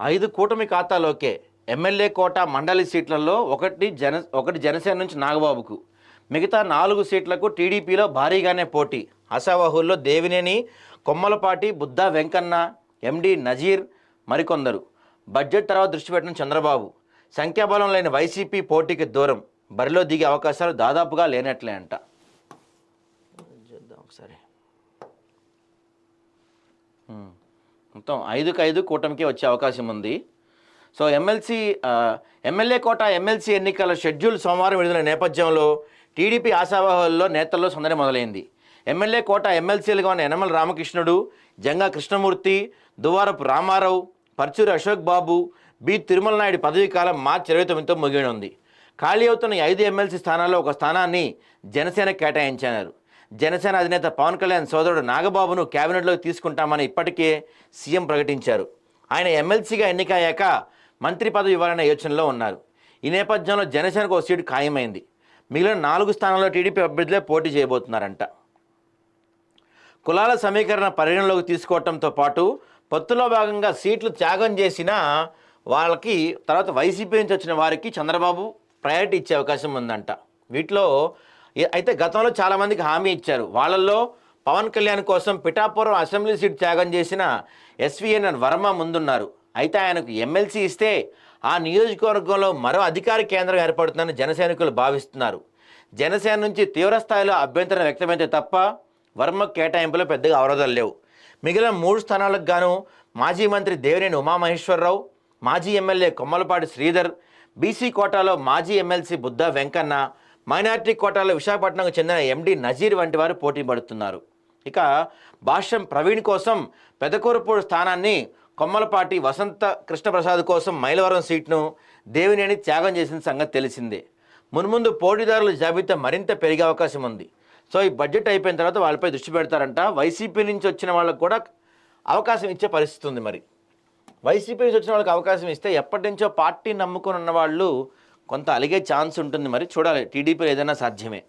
5 కూటమి ఖాతాలోకే. ఎమ్మెల్యే కోట మండలి సీట్లలో ఒకటి జనసేన నుంచి నాగబాబుకు, మిగతా 4 సీట్లకు టీడీపీలో భారీగానే పోటీ. ఆశావహుల్లో దేవినేని, కొమ్మలపాటి, బుద్దా వెంకన్న, ఎండి నజీర్ మరికొందరు. బడ్జెట్ తర్వాత దృష్టి పెట్టిన చంద్రబాబు. సంఖ్యాబలం లేని వైసీపీ పోటీకి దూరం. బరిలో దిగే అవకాశాలు దాదాపుగా లేనట్లే అంట. చేద్దాం ఒకసారి. మొత్తం 5కు 5 కూటమికి వచ్చే అవకాశం ఉంది. సో ఎమ్మెల్యే కోట ఎమ్మెల్సీ ఎన్నికల షెడ్యూల్ సోమవారం విడుదల నేపథ్యంలో టీడీపీ ఆశావాహుల్లో నేతల్లో సందడి మొదలైంది. ఎమ్మెల్యే కోట ఎమ్మెల్సీలుగా ఉన్న యనమల రామకృష్ణుడు, జంగా కృష్ణమూర్తి, దువ్వారపు రామారావు, పర్చూరి అశోక్ బాబు, బి తిరుమల నాయుడు పదవీ కాలం మార్చి 29తో ముగియనుంది. ఖాళీ అవుతున్న 5 ఎమ్మెల్సీ స్థానాల్లో ఒక స్థానాన్ని జనసేన కేటాయించారు. జనసేన అధినేత పవన్ కళ్యాణ్ సోదరుడు నాగబాబును కేబినెట్లోకి తీసుకుంటామని ఇప్పటికే సీఎం ప్రకటించారు. ఆయన ఎమ్మెల్సీగా ఎన్నికయ్యాక మంత్రి పదవి ఇవ్వాలనే యోచనలో ఉన్నారు. ఈ నేపథ్యంలో జనసేనకు ఒక సీటు ఖాయమైంది. మిగిలిన 4 స్థానాల్లో టీడీపీ అభ్యర్థులే పోటీ చేయబోతున్నారంట. కులాల సమీకరణ పరిగణలోకి తీసుకోవడంతో పాటు పొత్తులో భాగంగా సీట్లు త్యాగం చేసిన వాళ్ళకి తర్వాత వైసీపీ నుంచి వచ్చిన వారికి చంద్రబాబు ప్రయారిటీ ఇచ్చే అవకాశం ఉందంట. వీటిలో అయితే గతంలో చాలామందికి హామీ ఇచ్చారు. వాళ్ళల్లో పవన్ కళ్యాణ్ కోసం పిఠాపురం అసెంబ్లీ సీట్ త్యాగం చేసిన ఎస్వీఎన్ వర్మ ముందున్నారు. అయితే ఆయనకు ఎమ్మెల్సీ ఇస్తే ఆ నియోజకవర్గంలో మరో అధికార కేంద్రం ఏర్పడుతుందని జనసైనికులు భావిస్తున్నారు. జనసేన నుంచి తీవ్రస్థాయిలో అభ్యంతరం వ్యక్తమైతే తప్ప వర్మ కేటాయింపులో పెద్దగా అవరోధాలు లేవు. మిగిలిన 3 స్థానాలకు గాను మాజీ మంత్రి దేవినేని ఉమామహేశ్వరరావు, మాజీ ఎమ్మెల్యే కొమ్మలపాటి శ్రీధర్, బీసీ కోటాలో మాజీ ఎమ్మెల్సీ బుద్దా వెంకన్న, మైనార్టీ కోటాలో విశాఖపట్నంకు చెందిన ఎండి నజీర్ వంటి వారు పోటీ పడుతున్నారు. ఇక భాష్యం ప్రవీణ్ కోసం పెదకూరపూడి స్థానాన్ని, కొమ్మలపాటి వసంత కృష్ణప్రసాద్ కోసం మైలవరం సీట్ను దేవినేని త్యాగం చేసిన సంగతి తెలిసిందే. మున్ముందు పోటీదారుల జాబితా మరింత పెరిగే అవకాశం ఉంది. సో ఈ బడ్జెట్ అయిపోయిన తర్వాత వాళ్ళపై దృష్టి పెడతారంట. వైసీపీ నుంచి వచ్చిన వాళ్ళకు కూడా అవకాశం ఇచ్చే పరిస్థితి ఉంది. మరి వైసీపీ నుంచి వచ్చిన వాళ్ళకి అవకాశం ఇస్తే ఎప్పటి నుంచో పార్టీ నమ్ముకొని ఉన్న వాళ్ళు కొంత అలిగే ఛాన్స్ ఉంటుంది. మరి చూడాలి, టీడీపీలో ఏదైనా సాధ్యమే.